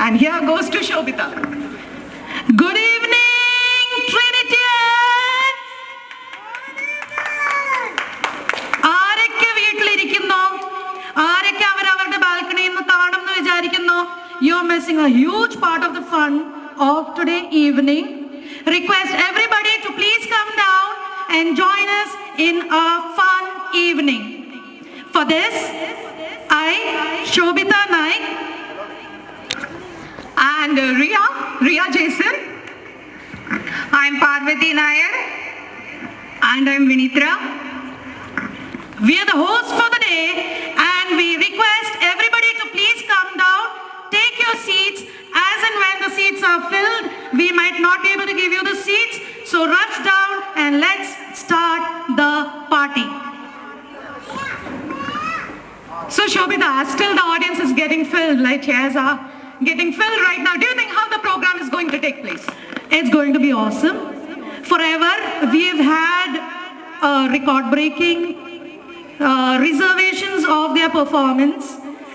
And here goes to Shobita. Good evening, Trinitians! ആരൊക്കെ വീട്ടിലിരിക്കുന്നു? ആരൊക്കെ അവരവരുടെ ബാൽക്കണിയിൽ നിന്ന് കാണുമെന്ന് വിചാരിക്കുന്നു? You're missing a huge part of the fun of today evening. Request everybody to please come down and join us in a fun evening. For this, I, Shobita Naik, and Ria Jason. I'm Parvati Nair, and I'm Vinitra. We are the hosts for the day, and we request everybody to please come down, take your seats. As and when the seats are filled, we might not be able to give you the seats, so rush down and let's start the party. So Shobita, still the audience is getting filled, like chairs are getting filled right now. Do you think how the program is going to take place? It's going to be awesome. Forever, we've had record-breaking reservations of their performance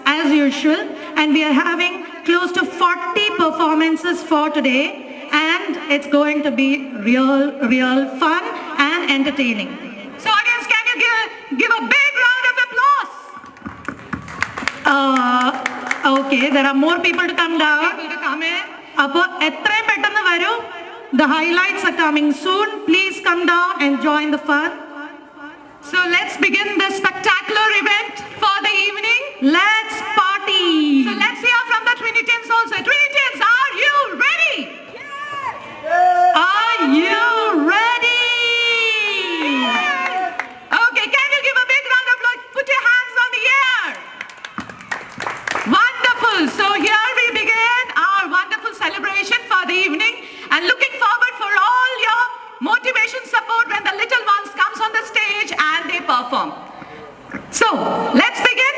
as usual, and we are having close to 40 performances for today, and it's going to be real fun and entertaining. So audience, can you give a big round of applause? Okay, there are more people to come down. Appo etrayum pettannu varu. The highlights are coming soon. Please come down and join the fun. So let's begin the spectacular event for the evening. Let's party. So let's hear from the Trinitians also. Trinitians, are you ready? Yeah. Are you ready? Yeah. Okay, can you give a big round of applause? Put your hands on the air. Wonderful. So here we begin our wonderful celebration for the evening, and looking forward for all your motivation support when the little ones comes on the stage and they perform. So let's begin.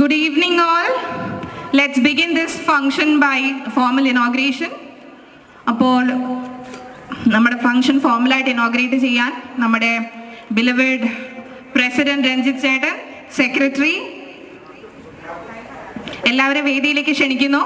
Good evening all. Let's begin this function by formal inauguration. അപ്പോൾ നമ്മുടെ function ഫോർമലായിട്ട് inaugurate ചെയ്യാൻ നമ്മുടെ beloved president Ranjith ചേട്ടൻ, secretary, എല്ലാവരും വേദിയിലേക്ക് ക്ഷണിക്കുന്നു.